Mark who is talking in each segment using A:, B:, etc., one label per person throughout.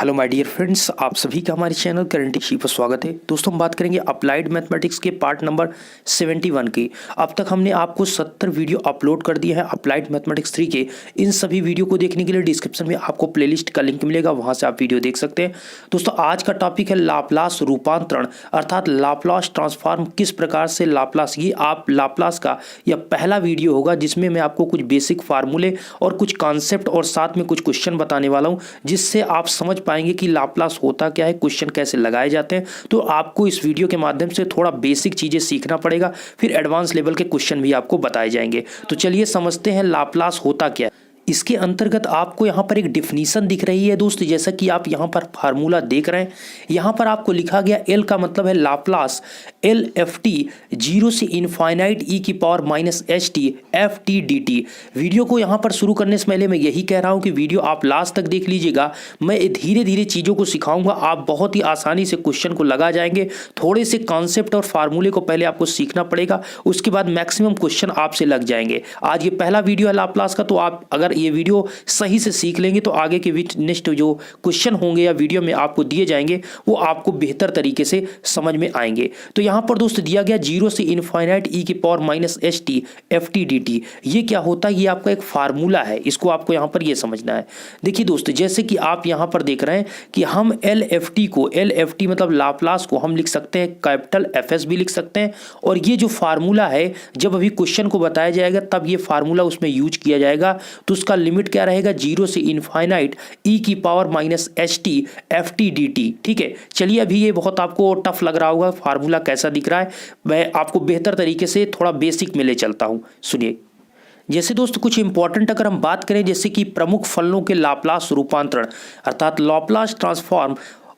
A: Hello my dear friends, आप सभी का हमारे चैनल करंट इश्यू पर स्वागत है। दोस्तों, हम बात करेंगे अप्लाइड मैथमेटिक्स के पार्ट नंबर 71 की। अब तक हमने आपको 70 वीडियो अपलोड कर दिए हैं अप्लाइड मैथमेटिक्स 3 के। इन सभी वीडियो को देखने के लिए डिस्क्रिप्शन में आपको प्लेलिस्ट का लिंक मिलेगा, वहां से आप वीडियो देख सकते हैं। दोस्तों, आज का टॉपिक है लाप्लास रूपांतरण अर्थात लाप्लास ट्रांसफॉर्म। किस प्रकार से लाप्लास, ये आप लाप्लास का यह पहला वीडियो होगा जिसमें मैं आपको कुछ बेसिक फार्मूले और कुछ कॉन्सेप्ट और साथ में कुछ क्वेश्चन बताने वाला हूं, जिससे आप समझ पाएंगे कि लाप्लास होता क्या है, क्वेश्चन कैसे लगाए जाते हैं। तो आपको इस वीडियो के माध्यम से थोड़ा बेसिक चीजें सीखना पड़ेगा, फिर एडवांस लेवल के क्वेश्चन भी आपको बताए जाएंगे। तो चलिए समझते हैं लाप्लास होता क्या है। इसके अंतर्गत आपको यहाँ पर एक डिफिनीशन दिख रही है दोस्त, जैसा कि आप यहाँ पर फार्मूला देख रहे हैं। यहाँ पर आपको लिखा गया एल का मतलब है लाप्लास एल एफ टी 0 से इनफाइनाइट ई की power minus H T F T D T. Video को यहाँ पर शुरू करने से पहले मैं यही कह रहा हूँ कि वीडियो आप लास्ट तक देख लीजिएगा। मैं धीरे धीरे चीज़ों को सिखाऊंगा, आप बहुत ही आसानी से क्वेश्चन को लगा जाएंगे। थोड़े से कॉन्सेप्ट और फार्मूले को पहले आपको सीखना पड़ेगा, उसके बाद मैक्सिमम क्वेश्चन आपसे लग जाएंगे। आज ये पहला वीडियो है लाप्लास का, तो आप अगर ये वीडियो सही से सीख लेंगे तो आगे के नेक्स्ट जो क्वेश्चन होंगे या वीडियो में आपको दिए जाएंगे वो आपको बेहतर तरीके से समझ में आएंगे। तो यहां पर दोस्त दिया गया 0 से इनफाइनाइट ई की power minus H T F T D T. ये क्या होता है? ये आपका एक फार्मूला है, इसको आपको यहां पर ये समझना है। देखिए दोस्त, जैसे कि आप यहां पर देख रहे हैं कि हम एल एफ टी को, एल एफ टी मतलब लाप्लास को हम लिख सकते हैं कैपिटल एफ एस भी लिख सकते हैं। और ये जो फार्मूला है, जब अभी क्वेश्चन को बताया जाएगा तब ये फार्मूला उसमें यूज किया जाएगा। तो उसका लिमिट क्या रहेगा? 0 से इनफाइनाइट ई की power minus H T F T D T. ठीक है, चलिए अभी ये बहुत आपको टफ लग रहा होगा, फार्मूला कैसा दिख रहा है, मैं आपको बेहतर तरीके से थोड़ा बेसिक में ले चलता हूं। सुनिए, जैसे दोस्त कुछ इंपॉर्टेंट अगर हम बात करें, जैसे कि प्रमुख फलनों के लाप्लास रूपांतरण अर्थात Laplace transform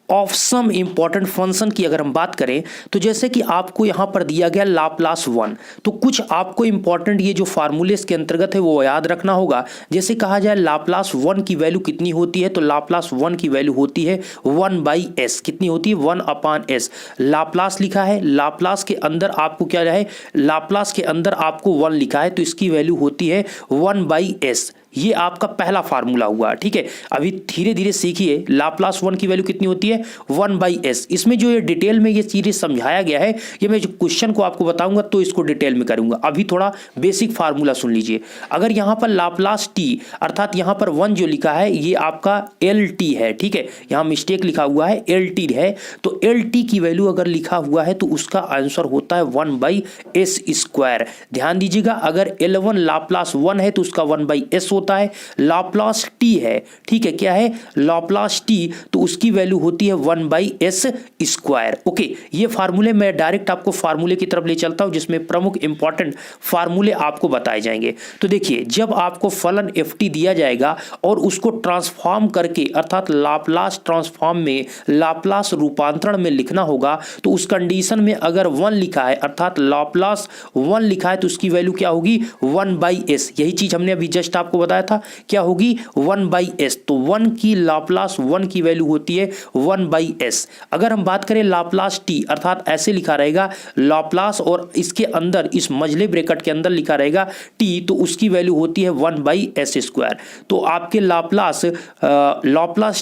A: of some important function की अगर हम बात करें, तो जैसे कि आपको यहां पर दिया गया लाप्लास 1, तो कुछ आपको इंपॉर्टेंट ये जो फार्मूले इसके अंतर्गत है वो याद रखना होगा। जैसे कहा जाए लाप्लास 1 की वैल्यू कितनी होती है, तो लाप्लास 1 की वैल्यू होती है 1/s। कितनी होती है? 1/s। लाप्लास लिखा है, लाप्लास के अंदर आपको क्या है, लाप्लास के अंदर आपको 1 लिखा है, तो इसकी वैल्यू होती है 1/s। ये आपका पहला फार्मूला हुआ। ठीक है, अभी धीरे धीरे सीखिए। लाप्लास 1 की वैल्यू कितनी होती है? 1/s। इसमें जो ये डिटेल में ये चीजें समझाया गया है, ये मैं जो क्वेश्चन को आपको बताऊंगा तो इसको डिटेल में करूंगा। अभी थोड़ा बेसिक फार्मूला सुन लीजिए। अगर यहां पर लाप्लास टी अर्थात यहां पर 1 जो लिखा है ये आपका एल टी है। ठीक है, यहां मिस्टेक लिखा हुआ है, एल टी है। तो एल टी की वैल्यू अगर लिखा हुआ है तो उसका आंसर होता है 1/s²। ध्यान दीजिएगा, अगर L1 लाप्लास 1 है तो उसका 1/s होता है। लाप्लास टी है, ठीक है, क्या है? लाप्लास टी, तो उसकी वैल्यू होती है 1/s²। ओके, ये फार्मूले मैं डायरेक्ट आपको फार्मूले की तरफ ले चलता हूं, जिसमें प्रमुख इंपॉर्टेंट फार्मूले आपको बताए जाएंगे। तो देखिए, जब आपको फलन एफ टी दिया जाएगा और उसको ट्रांसफॉर्म करके अर्थात लाप्लास ट्रांसफॉर्म में लाप्लास रूपांतरण में लिखना होगा, तो उस कंडीशन में अगर 1 लिखा है अर्थात लाप्लास 1 लिखा है तो उसकी वैल्यू क्या होगी? 1/s। यही चीज हमने अभी जस्ट आपको बताया था, क्या होगी? 1/s। तो 1 की लाप्लास 1 की वैल्यू होती है 1/s। अगर हम बात करें लाप्लास टी अर्थात ऐसे लिखा रहेगा लाप्लास और इसके अंदर इस मझले ब्रैकेट के अंदर लिखा रहेगा टी, तो उसकी वैल्यू होती है 1/s²। तो आपके लाप्लास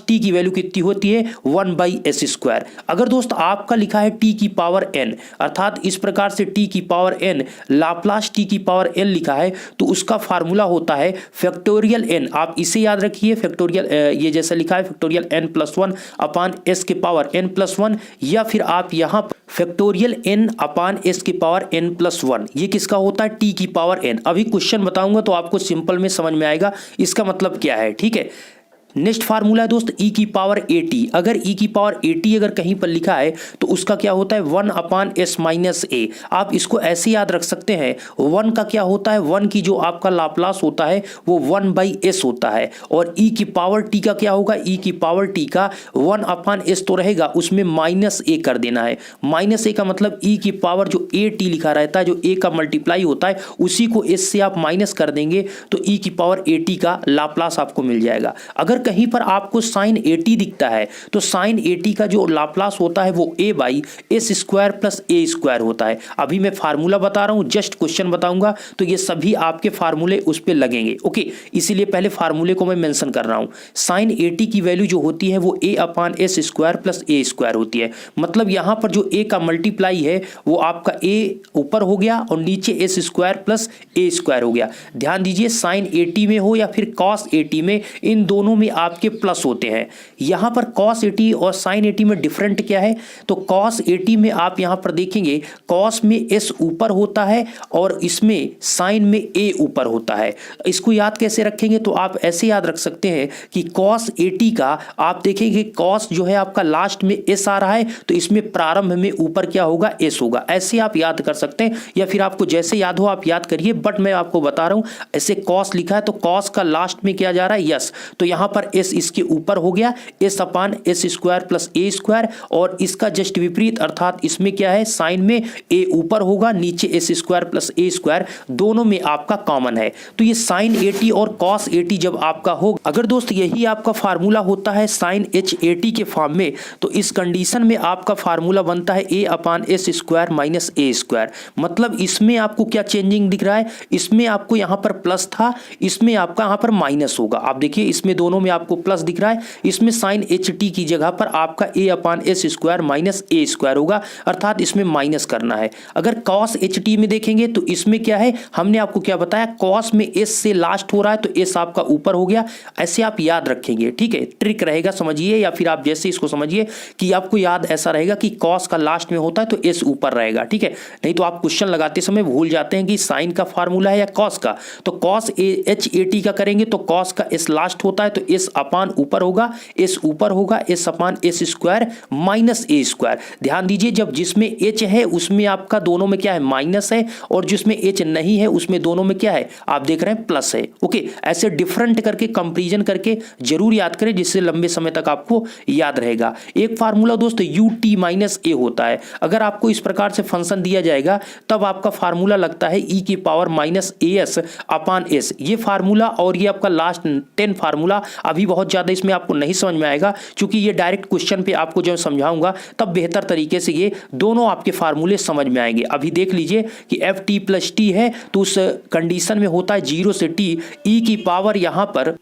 A: टी की वैल्यू कितनी होती है? 1/s²। अगर दोस्त आपका लिखा है टी की पावर n अर्थात इस प्रकार से टी की पावर n, लाप्लास टी की पावर n लिखा है, तो उसका फार्मूला होता है फैक्टोरियल n। आप इसे याद रखिए, फैक्टोरियल ये जैसा लिखा है फैक्टोरियल n+1/s के पावर n+1, या फिर आप यहां पर फैक्टोरियल n/s के पावर n+1। ये किसका होता है? t की पावर n। अभी क्वेश्चन बताऊंगा तो आपको सिंपल में समझ में आएगा इसका मतलब क्या है। ठीक है, नेक्स्ट फार्मूला है दोस्त e की पावर at। अगर e की पावर at अगर कहीं पर लिखा है तो उसका क्या होता है? 1/s-a। आप इसको ऐसे याद रख सकते हैं, 1 का क्या होता है? 1 की जो आपका लाप्लास होता है वो 1/s होता है। और e की पावर t का क्या होगा? e की पावर t का 1/s तो रहेगा, उसमें -a कर देना है। -a का मतलब e की पावर जो at लिखा रहता है, जो a का मल्टीप्लाई होता है, उसी को s से आप माइनस कर देंगे तो e की पावर at का लाप्लास आपको मिल जाएगा। अगर कहीं पर आपको साइन 80 दिखता है तो साइन 80 का जो लाप्लास होता है वो a by S square plus A square होता है। अभी मैं फार्मूला बता रहा हूं, जस्ट क्वेश्चन बताऊंगा तो ये सभी आपके फार्मूले उस पर लगेंगे। ओके, इसीलिए पहले फार्मूले को मैं मेंशन कर रहा हूं। साइन 80 की वैल्यू जो होती है वो a upon S square plus A square होती है। मतलब यहां पर जो a का मल्टीप्लाई है वो आपका a ऊपर हो गया और नीचे S square plus A square हो गया। ध्यान दीजिए, साइन 80 में हो या फिर कॉस 80 में, इन दोनों में आपके प्लस होते हैं। यहां पर कॉस 80 और साइन 80 में डिफरेंट क्या है, तो कॉस 80 में आप यहां पर देखेंगे कॉस में एस ऊपर होता है और इसमें साइन में ए ऊपर होता है। इसको याद कैसे रखेंगे, तो आप ऐसे याद रख सकते हैं कि कॉस 80 का आप देखेंगे कॉस जो है आपका लास्ट में एस आ रहा है तो इसमें प्रारंभ में ऊपर क्या होगा, एस होगा। ऐसे आप याद कर सकते हैं या फिर आपको जैसे याद हो आप याद करिए, बट मैं आपको बता रहा हूं ऐसे कॉस लिखा है तो कॉस का लास्ट में क्या जा रहा है, यस, तो यहां पर एस इसके ऊपर हो गया, S upon S square plus A square, और इसका जस्ट विपरीत अर्थात इसमें क्या है, साइन में ए ऊपर होगा, नीचे S square plus A square, दोनों में आपका कॉमन है। तो ये साइन 80 और कॉस 80 जब आपका हो, अगर दोस्त यही आपका फार्मूला होता है साइन एच 80 के फॉर्म में, तो इस कंडीशन में आपका फार्मूला बनता है ए अपान S square minus A square. मतलब इसमें आपको क्या चेंजिंग दिख रहा है, इसमें आपको यहां पर प्लस था, इसमें आपका यहां पर माइनस होगा। आप देखिए इसमें दोनों में आपको प्लस दिख रहा है, इसमें साइन एच टी की जगह पर आपका ए अपान S square minus A square होगा, अर्थात इसमें माइनस करना है। अगर कॉस एच टी में देखेंगे तो इसमें क्या है, हमने आपको क्या बताया, कॉस में एस से लास्ट हो रहा है तो एस आपका ऊपर हो गया। ऐसे आप याद रखेंगे, ठीक है, ट्रिक रहेगा समझिए, या फिर आप जैसे इसको समझिए कि आपको याद ऐसा रहेगा कि कॉस का लास्ट में होता है तो एस ऊपर रहेगा, ठीक है। नहीं तो आप क्वेश्चन लगाते समय भूल जाते हैं कि साइन का फार्मूला है या कॉस का, तो कॉस एच 80 का करेंगे तो कॉस का एस लास्ट होता है तो एस अपान ऊपर होगा, एस ऊपर होगा, S upon S square minus A square. ध्यान दीजिए, जब जिसमें एच है उसमें आपका दोनों में क्या है, माइनस है, और जिसमें एच नहीं है उसमें दोनों में क्या है, आप देख रहे हैं प्लस है। ओके, ऐसे डिफरेंट करके कंपेरिजन करके जरूर याद करें जिससे लंबे समय तक आपको याद रहेगा। एक फार्मूला दोस्त यू टी माइनस ए होता है। अगर आपको इस प्रकार से फंक्शन दिया जाएगा तब आपका फार्मूला लगता है ई की power minus A S upon S. ये फार्मूला और ये आपका लास्ट 10 फार्मूला अभी बहुत ज्यादा इसमें आपको नहीं समझ में आएगा, क्योंकि ये डायरेक्ट क्वेश्चन पे आपको जब समझाऊंगा तब बेहतर तरीके से ये दोनों आपके फार्मूले समझ में आएंगे। अभी देख लीजिए कि एफ टी प्लस टी है तो उस कंडीशन में होता है 0 से टी ई की पावर, यहां पर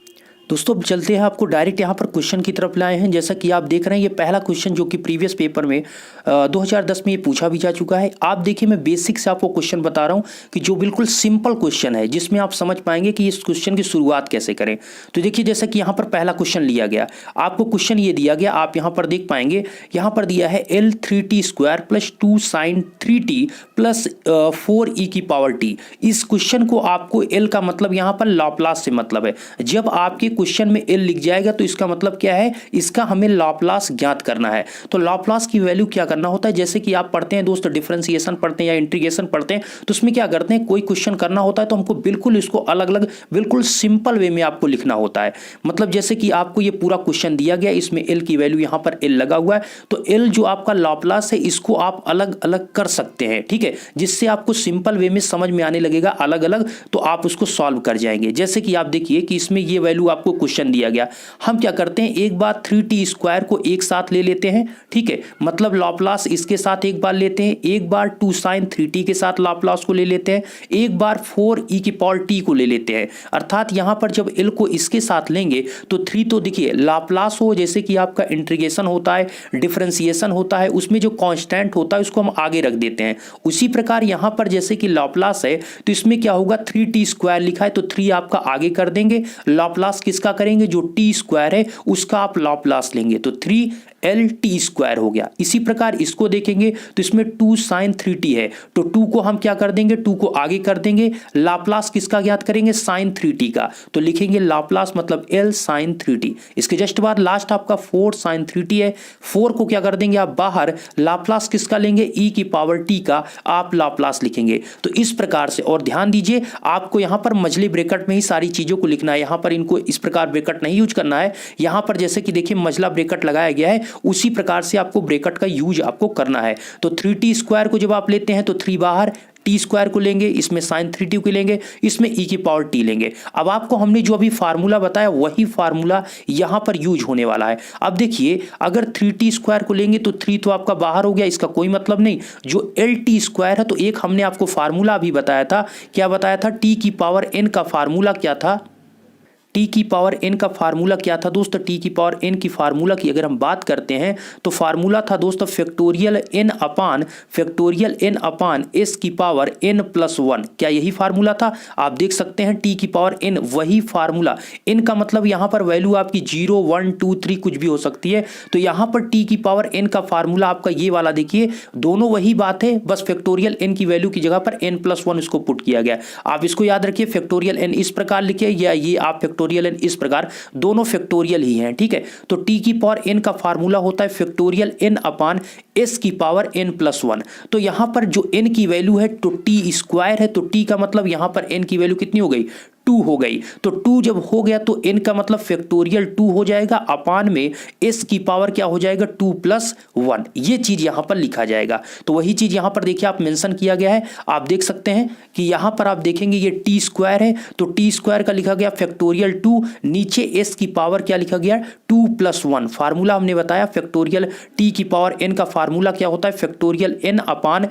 A: दोस्तों चलते हैं आपको डायरेक्ट यहाँ पर क्वेश्चन की तरफ लाए हैं। जैसा कि आप देख रहे हैं ये पहला क्वेश्चन जो कि प्रीवियस पेपर में 2010 में ये पूछा भी जा चुका है। आप देखिए मैं बेसिक से आपको क्वेश्चन बता रहा हूँ कि जो बिल्कुल सिंपल क्वेश्चन है जिसमें आप समझ पाएंगे कि इस क्वेश्चन की शुरुआत कैसे करें। तो देखिए जैसा कि यहाँ पर पहला क्वेश्चन लिया गया, आपको क्वेश्चन ये दिया गया, आप यहाँ पर देख पाएंगे, यहाँ पर दिया है L 3t square plus 2 sine 3t plus 4 e की पावर टी। इस क्वेश्चन को आपको एल का मतलब यहाँ पर लाप्लास से मतलब है। जब आपके क्वेश्चन में एल लिख जाएगा तो इसका मतलब क्या है, इसका हमें लाप्लास ज्ञात करना है। तो लाप्लास की वैल्यू क्या करना होता है, जैसे कि आप पढ़ते हैं दोस्तों डिफरेंशिएशन पढ़ते हैं या इंटीग्रेशन पढ़ते हैं तो उसमें क्या करते हैं, कोई क्वेश्चन करना होता है तो हमको बिल्कुल इसको अलग अलग बिल्कुल सिंपल वे में आपको लिखना होता है। मतलब जैसे कि आपको ये पूरा क्वेश्चन दिया गया, इसमें एल की वैल्यू यहाँ पर एल लगा हुआ है, तो एल जो आपका लाप्लास है इसको आप अलग अलग कर सकते हैं, ठीक है, जिससे आपको सिंपल वे में समझ में आने लगेगा अलग अलग, तो आप उसको सॉल्व कर जाएंगे। जैसे कि आप देखिए कि इसमें ये वैल्यू आपको क्वेश्चन दिया गया, हम क्या करते हैं एक बार 3t स्क्वायर को एक साथ ले लेते हैं, ठीक है, मतलब लाप्लास इसके साथ एक बार लेते हैं, एक बार 2 साइन 3t के साथ लाप्लास को ले लेते हैं, एक बार 4 ई की पावर टी को ले लेते हैं। अर्थात यहां पर जब एल को इसके साथ लेंगे तो 3 तो देखिए लाप्लास हो, जैसे कि आपका इंटीग्रेशन होता है, डिफरेंशिएशन होता है, उसमें जो कांस्टेंट होता है उसको हम आगे रख देते हैं। उसी प्रकार यहां पर जैसे कि लाप्लास है तो इसमें क्या होगा, 3t स्क्वायर लिखा है तो 3 आपका आगे कर देंगे, लाप्लास किसका करेंगे, जो टी स्क्वायर है उसका आप लाप्लास लेंगे तो 3l स्क्वायर हो गया। इसी प्रकार इसको देखेंगे तो इसमें 2 साइन 3t है तो 2 को हम क्या कर देंगे, 2 को आगे कर देंगे, लाप्लास किसका ज्ञात करेंगे, साइन 3t का, तो लिखेंगे लाप्लास मतलब l साइन 3t। इसके जस्ट बाद लास्ट आपका 4 साइन 3t है, 4 को क्या कर देंगे आप बाहर, लाप्लास किसका लेंगे, e की पावर t का आप लाप्लास लिखेंगे। तो इस प्रकार से, और ध्यान दीजिए आपको यहां पर मझले ब्रैकेट में ही सारी चीजों को लिखना है, यहां पर इनको इस प्रकार ब्रैकेट नहीं यूज करना है। यहां पर जैसे कि देखिए मझला ब्रैकेट लगाया गया है उसी प्रकार से आपको ब्रैकेट का यूज आपको करना है। तो 3t स्क्वायर को जब आप लेते हैं तो 3 बाहर, टी स्क्वायर को लेंगे, इसमें साइन 3t को लेंगे, इसमें e की पावर t लेंगे। अब आपको हमने जो अभी फार्मूला बताया वही फार्मूला यहां पर यूज होने वाला है। अब देखिए अगर 3t स्क्वायर को लेंगे तो 3 तो आपका बाहर हो गया, इसका कोई मतलब नहीं। जो lt स्क्वायर है तो एक हमने आपको फार्मूला अभी बताया था, क्या बताया था, t की पावर n का फार्मूला क्या था, टी की पावर एन का फार्मूला क्या था दोस्तों, टी की पावर एन की फार्मूला की अगर हम बात करते हैं तो फार्मूला था दोस्तों फैक्टोरियल एन अपान एस की पावर एन प्लस 1। क्या यही फार्मूला था? आप देख सकते हैं टी की पावर एन, वही फार्मूला। एन का मतलब यहां पर वैल्यू आपकी 0 1 2 3 कुछ भी हो सकती है, तो यहां पर टी की पावर एन का फार्मूला आपका ये वाला देखिए, दोनों वही बात है, बस फैक्टोरियल एन की वैल्यू की जगह पर एन प्लस 1 इसको पुट किया गया। आप इसको याद रखिए, फैक्टोरियल एन इस प्रकार लिखिए या ये आप फैक्टोरियल एन इस प्रकार, दोनों फैक्टोरियल ही हैं, ठीक है। तो टी की पावर एन का फार्मूला होता है फैक्टोरियल एन अपान एस की पावर एन प्लस 1। तो यहां पर जो एन की वैल्यू है तो टी स्क्वायर है, तो टी का मतलब यहां पर एन की वैल्यू कितनी हो गई, 2 हो गई। तो 2 जब हो गया तो n का मतलब फैक्टोरियल 2 हो जाएगा, अपान में s की पावर क्या हो जाएगा 2 प्लस 1, ये चीज यहां पर लिखा जाएगा। तो वही चीज यहां पर देखिए आप मेंशन किया गया है, आप देख सकते हैं कि यहां पर आप देखेंगे ये टी स्क्वायर है, तो टी स्क्वायर का लिखा गया फैक्टोरियल 2, नीचे s की पावर क्या लिखा गया 2 प्लस 1। फार्मूला हमने बताया फैक्टोरियल टी की पावर n का फार्मूला क्या होता है, फैक्टोरियल n अपान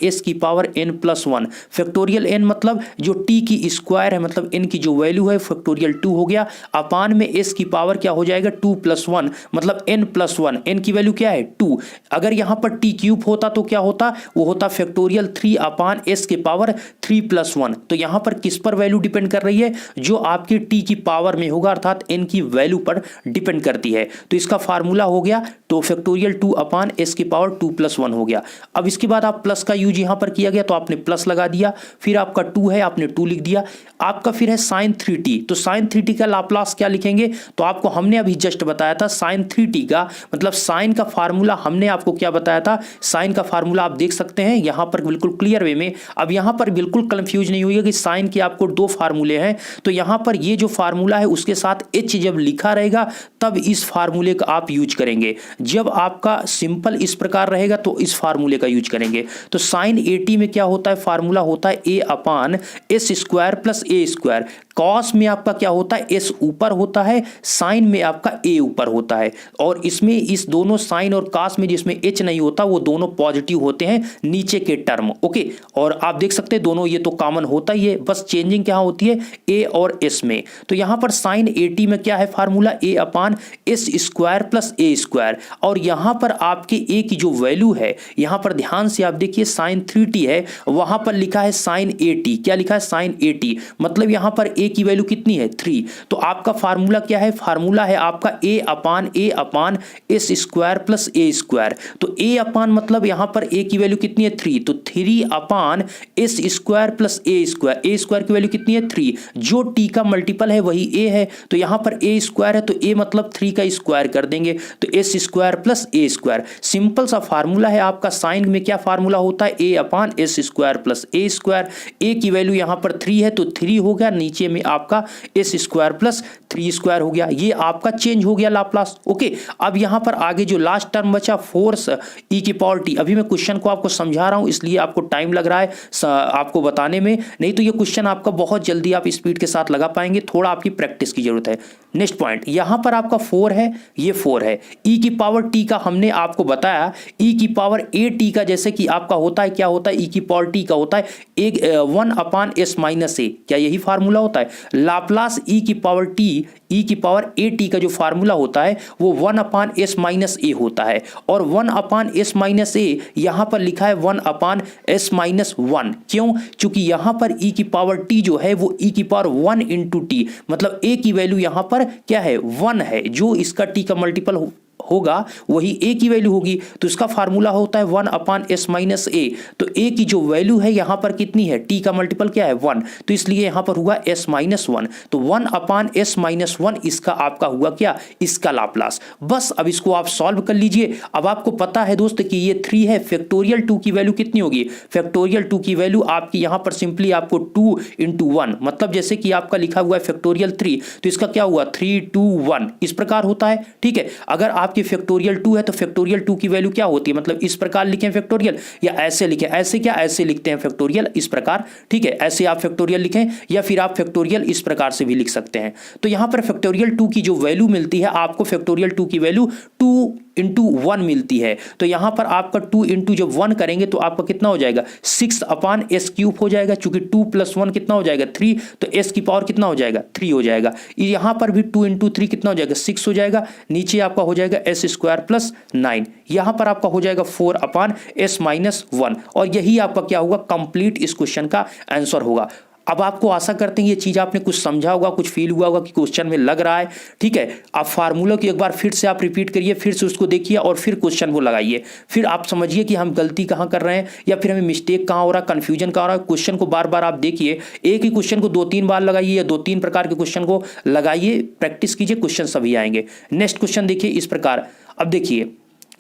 A: s की power n plus 1। Factorial n मतलब जो t की स्क्वायर है, मतलब n की जो वैल्यू है फैक्टोरियल 2 हो गया, अपान में s की पावर क्या हो जाएगा 2 प्लस 1, मतलब n प्लस 1, n की वैल्यू क्या है 2। अगर यहां पर t क्यूब होता तो क्या होता, वो होता फैक्टोरियल 3 अपान s के पावर 3 प्लस 1। तो यहां पर किस पर वैल्यू डिपेंड कर रही है, जो आपकी t की पावर में होगा, अर्थात n की वैल्यू पर डिपेंड करती है। तो इसका फार्मूला हो गया तो फैक्टोरियल 2 अपान s की पावर 2 प्लस 1 हो गया। अब इसके बाद आप प्लस का यूज यहां पर किया गया तो आपने प्लस लगा दिया, फिर आपका 2 है आपने 2 लिख दिया, आपका फिर है साइन 3t। तो साइन 3t का लाप्लास क्या लिखेंगे, तो आपको हमने अभी जस्ट बताया था साइन 3t का मतलब साइन का फार्मूला हमने आपको क्या बताया था, साइन का फार्मूला आप देख सकते हैं यहां पर बिल्कुल क्लियर वे में। अब यहां पर बिल्कुल कंफ्यूज नहीं होइए कि साइन के आपको 2 फार्मूले हैं, तो यहां पर ये जो फार्मूला है उसके साथ h जब लिखा रहेगा तब इस फार्मूले का आप यूज करेंगे, जब आपका सिंपल इस प्रकार रहेगा तो इस फार्मूले का यूज करेंगे। तो साइन 80 में क्या होता है, फार्मूला होता है a upon S square plus A square. Cos में आपका क्या होता है, एस ऊपर होता है, साइन में आपका ए ऊपर होता है, और इसमें इस दोनों साइन और कॉस में जिसमें एच नहीं होता वो दोनों पॉजिटिव होते हैं नीचे के टर्म, ओके। और आप देख सकते हैं दोनों ये तो कॉमन होता ही है, बस चेंजिंग क्या होती है ए और एस में। तो यहां पर साइन 80 में क्या है formula, A upon S square plus A square, और यहां पर आपके ए की जो वैल्यू है, यहां पर ध्यान से आप देखिए साइन 3t है, वहां पर लिखा है साइन 80, क्या लिखा है साइन 80, मतलब यहां पर ए की वैल्यू कितनी है 3। तो आपका फार्मूला क्या है, फार्मूला है आपका ए अपान S square plus A square. तो ए अपान मतलब यहां पर ए की वैल्यू कितनी है 3, तो 3 अपान S square plus A square, A square की वैल्यू कितनी है 3, जो टी का मल्टीपल है वही ए है, तो यहां पर ए स्क्वायर है तो ए मतलब 3 का स्क्वायर कर देंगे, तो S square plus A square. Simple सा फार्मूला है आपका। साइन में क्या फार्मूला होता है, ए अपान S square plus A square. ए की वैल्यू यहां पर 3 है तो 3 हो गया, नीचे में आपका एस स्क्वायर प्लस 3 स्क्वायर हो गया, ये आपका चेंज हो गया लाप्लास, ओके। अब यहां पर आगे जो लास्ट टर्म बचा फोर्स ई की पावर टी, अभी मैं क्वेश्चन को आपको समझा रहा हूं इसलिए आपको टाइम लग रहा है आपको बताने में, नहीं तो ये क्वेश्चन आपका बहुत जल्दी आप स्पीड के साथ लगा पाएंगे, थोड़ा आपकी प्रैक्टिस की जरूरत है। नेक्स्ट पॉइंट, यहां पर आपका 4 है, ये 4 है। ई की पावर टी का हमने आपको बताया, ई की पावर ए टी का जैसे कि आपका होता है, क्या होता है, ई की पावर टी का होता है 1 अपान एस माइनस ए, क्या यही फार्मूला होता है। लाप्लास ई की पावर टी, ई की पावर ए टी का जो फार्मूला होता है वो 1 अपान एस माइनस ए होता है, और 1 अपान एस माइनस ए यहां पर लिखा है 1 अपान एस माइनस 1, क्यों, क्योंकि यहां पर ई की पावर टी जो है वो ई की पावर 1 इंटू टी, मतलब ए की वैल्यू यहां पर क्या है 1 है, जो इसका टी का मल्टीपल होगा वही ए की वैल्यू होगी, तो इसका फार्मूला होता है 1 अपान एस माइनस ए। तो ए की जो वैल्यू है यहां पर कितनी है, टी का मल्टीपल क्या है 1, तो इसलिए यहां पर हुआ एस माइनस 1, तो 1 अपान एस माइनस 1 इसका आपका हुआ क्या, इसका लाप्लास। बस अब इसको आप सॉल्व कर लीजिए। अब आपको पता है दोस्त कि ये 3 है, फैक्टोरियल 2 की वैल्यू कितनी होगी, फैक्टोरियल 2 की वैल्यू आपकी यहां पर सिंपली आपको 2 इंटू 1, मतलब जैसे कि आपका लिखा हुआ है फैक्टोरियल 3, तो इसका क्या हुआ 3 2 1 इस प्रकार होता है, ठीक है। अगर आपकी आपकी फैक्टोरियल 2 है तो फैक्टोरियल 2 की वैल्यू क्या होती है, मतलब इस प्रकार लिखें फैक्टोरियल या ऐसे लिखें, ऐसे क्या ऐसे लिखते हैं फैक्टोरियल इस प्रकार, ठीक है, ऐसे आप फैक्टोरियल लिखें या फिर आप फैक्टोरियल इस प्रकार से भी लिख सकते हैं। तो यहां पर फैक्टोरियल 2 की जो वैल्यू मिलती है आपको, फैक्टोरियल 2 की वैल्यू 2 इंटू 1 मिलती है। तो यहां पर आपका 2 इंटू जब 1 करेंगे तो आपका कितना हो जाएगा 6 अपान एस क्यूब हो जाएगा, चूंकि 2 प्लस 1 कितना हो जाएगा 3, तो एस की पावर कितना हो जाएगा 3 हो जाएगा। यहां पर भी 2 इंटू 3 कितना हो जाएगा 6 हो जाएगा, नीचे आपका हो जाएगा एस स्क्वायर प्लस 9, यहां पर आपका हो जाएगा 4 अपान एस माइनस 1, और यही आपका क्या होगा कंप्लीट इस क्वेश्चन का आंसर होगा। अब आपको आशा करते हैं ये चीज़ आपने कुछ समझा होगा, कुछ फील हुआ होगा कि क्वेश्चन में लग रहा है, ठीक है। आप फार्मूला को एक बार फिर से आप रिपीट करिए, फिर से उसको देखिए और फिर क्वेश्चन को लगाइए, फिर आप समझिए कि हम गलती कहाँ कर रहे हैं या फिर हमें मिस्टेक कहाँ हो रहा है, कन्फ्यूजन कहाँ हो रहा है। क्वेश्चन को बार बार आप देखिए, एक ही क्वेश्चन को 2-3 बार लगाइए या 2-3 प्रकार के क्वेश्चन को लगाइए, प्रैक्टिस कीजिए, क्वेश्चन सभी आएंगे। नेक्स्ट क्वेश्चन देखिए इस प्रकार। अब देखिए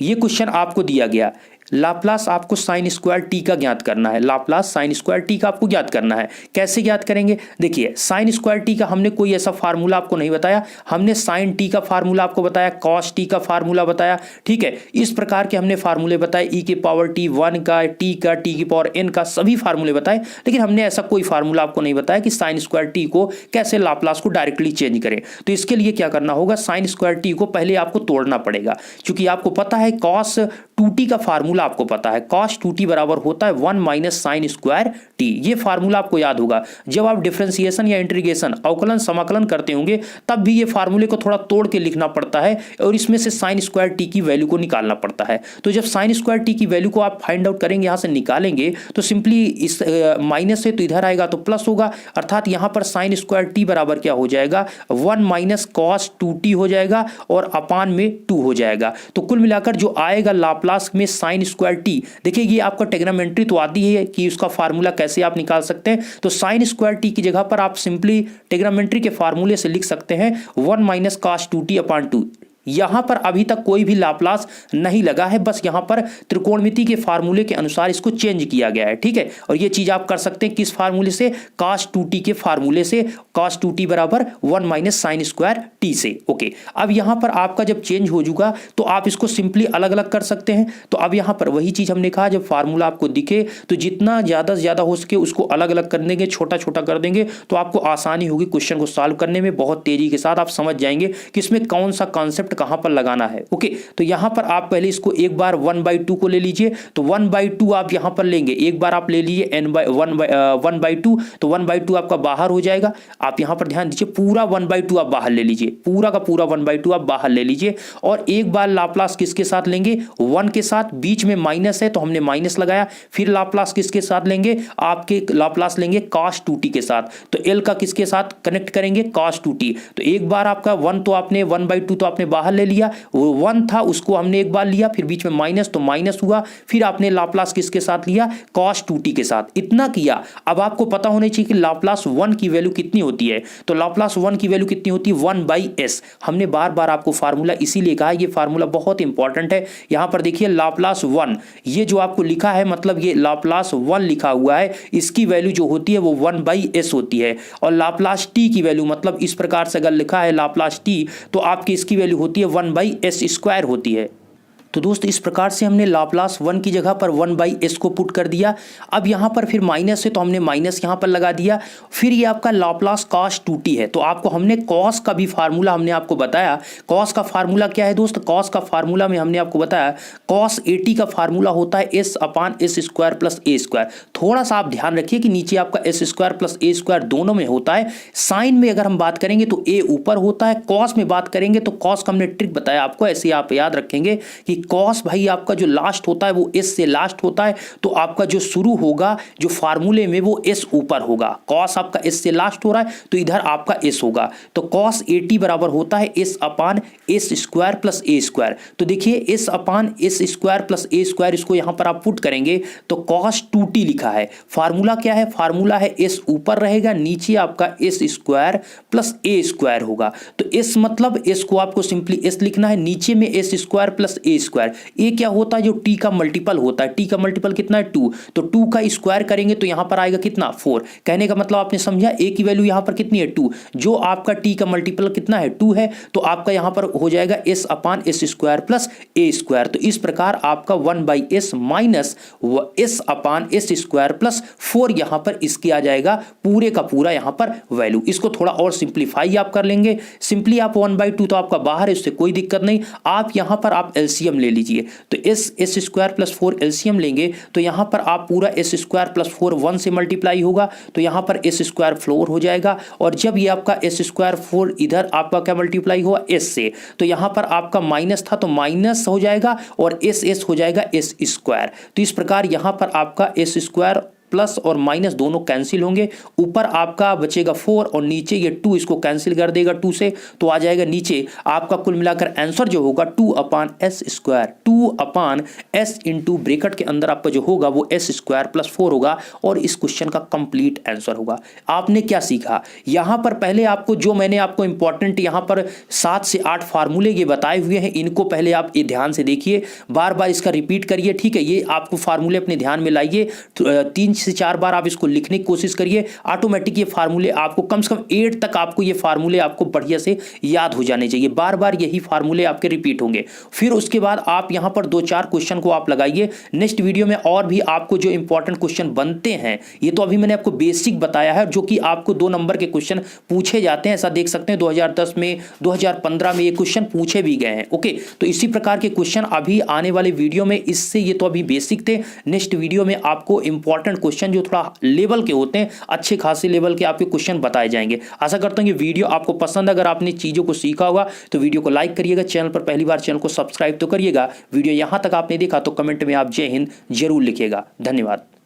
A: ये क्वेश्चन आपको दिया गया, लाप्लास आपको साइन स्क्वायर टी का ज्ञात करना है, लाप्लास साइन स्क्वायर टी का आपको ज्ञात करना है। कैसे ज्ञात करेंगे, देखिए साइन स्क्वायर टी का हमने कोई ऐसा फार्मूला आपको नहीं बताया, हमने साइन टी का फार्मूला आपको बताया, कॉस टी का फार्मूला बताया, ठीक है। इस प्रकार के हमने फार्मूले बताए, ई की पावर टी 1 का, टी का, टी की पावर एन का, सभी फार्मूले बताए, लेकिन हमने ऐसा कोई फार्मूला आपको नहीं बताया कि साइन स्क्वायर टी को कैसे लाप्लास को डायरेक्टली चेंज करें। तो इसके लिए क्या करना होगा, साइन स्क्वायर टी को पहले आपको तोड़ना पड़ेगा, क्योंकि आपको पता है कॉस 2t का फार्मूला आपको पता है, cos 2t बराबर होता है 1 माइनस साइन स्क्वायर t। ये फार्मूला आपको याद होगा, जब आप डिफरेंशिएशन या इंटीग्रेशन अवकलन समाकलन करते होंगे तब भी ये फार्मूले को थोड़ा तोड़ के लिखना पड़ता है और इसमें से साइन स्क्वायर t की वैल्यू को निकालना पड़ता है। तो जब साइन स्क्वायर t की वैल्यू को आप फाइंड आउट करेंगे, यहाँ से निकालेंगे, तो सिंपली इस माइनस से तो इधर आएगा तो प्लस होगा, अर्थात यहाँ पर साइन स्क्वायर t बराबर क्या हो जाएगा 1 माइनस कॉस 2t हो जाएगा और अपान में 2 हो जाएगा। तो कुल मिलाकर जो आएगा लाप्लास में साइन स्क्वायर टी, देखिए ये आपका ट्रिग्नोमेट्री तो आती है कि उसका फार्मूला कैसे आप निकाल सकते हैं। तो साइन स्क्वायर टी की जगह पर आप सिंपली ट्रिग्नोमेट्री के फार्मूले से लिख सकते हैं 1 माइनस कॉस 2t अपान 2। यहां पर अभी तक कोई भी लाप्लास नहीं लगा है, बस यहां पर त्रिकोणमिति के फार्मूले के अनुसार इसको चेंज किया गया है, ठीक है। और ये चीज आप कर सकते हैं किस फार्मूले से, cos 2t के फार्मूले से, cos 2t बराबर 1 माइनस साइन स्क्वायर टी से। ओके, अब यहां पर आपका जब चेंज हो जाएगा तो आप इसको सिंपली अलग अलग कर सकते हैं। तो अब यहां पर वही चीज हमने कहा, जब फार्मूला आपको दिखे तो जितना ज्यादा से ज्यादा हो सके उसको अलग अलग कर देंगे, छोटा छोटा कर देंगे, तो आपको आसानी होगी क्वेश्चन को सॉल्व करने में। बहुत तेजी के साथ आप समझ जाएंगे कि इसमें कौन सा कॉन्सेप्ट कहां पर लगाना है। ओके, तो यहां पर आप पहले इसको एक बार 1/2 को ले लीजिए, तो 1/2 आप यहां पर लेंगे, एक बार आप ले लीजिए n/1/2, तो 1/2 आपका बाहर हो जाएगा। आप यहां पर ध्यान दीजिए, पूरा 1/2 आप बाहर ले लीजिए, पूरा का पूरा 1/2 आप बाहर ले लीजिए, और एक बार लाप्लास किसके साथ लेंगे 1 के साथ, बीच में माइनस है तो हमने माइनस लगाया, फिर लाप्लास किसके साथ लेंगे, आपके लाप्लास लेंगे cos 2t के साथ, तो l का किसके साथ कनेक्ट करेंगे cos 2t। तो एक बार आपका 1 तो आपने 1/2 तो आपने बाहर ले लिया, वो 1 था उसको हमने एक बार लिया, फिर बीच में माइनस तो माइनस हुआ, फिर आपने लाप्लास किसके साथ लिया cos 2t के साथ, इतना किया। अब आपको पता होना चाहिए कि लाप्लास 1 की वैल्यू कितनी होती है, तो लाप्लास 1 की वैल्यू कितनी होती है 1/s। हमने बार बार आपको फार्मूला इसीलिए कहा, ये फार्मूला बहुत इंपॉर्टेंट है। यहां पर देखिए लाप्लास 1, ये जो आपको लिखा है मतलब ये लाप्लास 1 लिखा हुआ है, इसकी वैल्यू जो होती है वो 1/s होती है। और लाप्लास t की वैल्यू मतलब इस प्रकार से अगर लिखा है लाप्लास t, तो आपकी इसकी वैल्यू होती है 1/s स्क्वायर होती है। तो दोस्त इस प्रकार से हमने लाप्लास 1 की जगह पर 1/s को पुट कर दिया। अब यहाँ पर फिर माइनस है तो हमने माइनस यहाँ पर लगा दिया। फिर ये आपका लाप्लास cos 2t है, तो आपको हमने cos का भी फार्मूला हमने आपको बताया। cos का फार्मूला क्या है दोस्त, cos का फार्मूला में हमने आपको बताया cos 80 का फार्मूला होता है s upon s square plus a square. थोड़ा सा आप ध्यान रखिए कि नीचे आपका s square plus a square दोनों में होता है। साइन में अगर हम बात करेंगे तो a ऊपर होता है, cos में बात करेंगे तो cos का हमने ट्रिक बताया आपको, ऐसे आप याद रखेंगे कि cos भाई आपका जो लास्ट होता है वो s से लास्ट होता है, तो आपका जो शुरू होगा जो फार्मूले में वो s ऊपर होगा। cos आपका s से लास्ट हो रहा है तो इधर आपका s होगा, तो cos 80 बराबर होता है s upon s square plus a square. तो देखिए s upon s square plus a square, इसको यहां पर आप पुट करेंगे तो cos 2t लिखा है। फार्मूला क्या है, फार्मूला है s ऊपर रहेगा, नीचे आपका s square plus a square होगा। तो s मतलब s को आपको सिंपली s लिखना है, नीचे में s square plus a square, A क्या होता है जो टी का मल्टीपल होता है, टी का मल्टीपल कितना है 2, तो 2 का स्क्वायर करेंगे तो यहां पर आएगा कितना 4। कहने का मतलब आपने समझा, ए की वैल्यू यहां पर कितनी है 2, जो आपका टी का मल्टीपल कितना है 2 है, तो आपका यहां पर हो जाएगा S upon S square plus A square. तो इस प्रकार आपका 1/s minus S upon S square plus 4 यहां पर इसके आ जाएगा पूरे का पूरा यहां पर वैल्यू। इसको थोड़ा और सिंप्लीफाई आप कर लेंगे, सिंपली आप 1/2 तो आपका बाहर है, उससे कोई दिक्कत नहीं। आप यहां पर आप एलसीएम ले लीजिए, तो एस स्क्वायर प्लस 4 एलसीएम लेंगे तो यहां पर आप पूरा एस स्क्वायर प्लस 4 1 से मल्टीप्लाई होगा, तो यहां पर एस स्क्वायर 4 हो जाएगा। और जब ये आपका एस स्क्वायर 4 इधर आपका क्या मल्टीप्लाई हुआ एस से, तो यहां पर आपका माइनस था तो माइनस हो जाएगा और एस हो जाएगा एस स्क्वायर। तो इस प्रकार यहां पर आपका एस स्क्वायर प्लस और माइनस दोनों कैंसिल होंगे, ऊपर आपका बचेगा 4 और नीचे ये 2 इसको कैंसिल कर देगा 2 से, तो आ जाएगा नीचे आपका कुल मिलाकर आंसर जो होगा 2 अपान एस स्क्वायर, 2 अपान एस इंटू ब्रैकेट के अंदर आपका जो होगा वो एस स्क्वायर प्लस 4 होगा और इस क्वेश्चन का कंप्लीट आंसर होगा। आपने क्या सीखा यहां पर, पहले आपको जो मैंने आपको इंपॉर्टेंट यहां पर 7 से 8 फार्मूले ये बताए हुए हैं, इनको पहले आप ये ध्यान से देखिए, बार बार इसका रिपीट करिए, ठीक है। ये आपको फार्मूले अपने ध्यान में लाइए, 3 से 4 बार आप इसको लिखने की कोशिश करिए, ऑटोमेटिक ये फार्मूले आपको कम से कम 8 तक आपको ये फार्मूले आपको बढ़िया से याद हो जाने चाहिए। बार बार यही फार्मूले आपके रिपीट होंगे। फिर उसके बाद आप यहां पर 2-4 क्वेश्चन को आप लगाइए। नेक्स्ट वीडियो में और भी आपको जो इंपॉर्टेंट क्वेश्चन बनते हैं, ये तो अभी मैंने आपको बेसिक बताया है, जो कि आपको 2 नंबर के क्वेश्चन पूछे जाते हैं। ऐसा देख सकते हैं 2010 में 2015 में ये क्वेश्चन पूछे भी गए हैं। ओके, तो इसी प्रकार के क्वेश्चन अभी आने वाले वीडियो में, इससे ये तो अभी बेसिक थे, नेक्स्ट वीडियो में आपको इंपॉर्टेंट क्वेश्चन जो थोड़ा लेवल के होते हैं, अच्छे खासे लेवल के आपके क्वेश्चन बताए जाएंगे। आशा करता हूं ये वीडियो आपको पसंद, अगर आपने चीजों को सीखा होगा तो वीडियो को लाइक करिएगा, चैनल पर पहली बार चैनल को सब्सक्राइब तो करिएगा। वीडियो यहां तक आपने देखा तो कमेंट में आप जय हिंद जरूर लिखिएगा। धन्यवाद।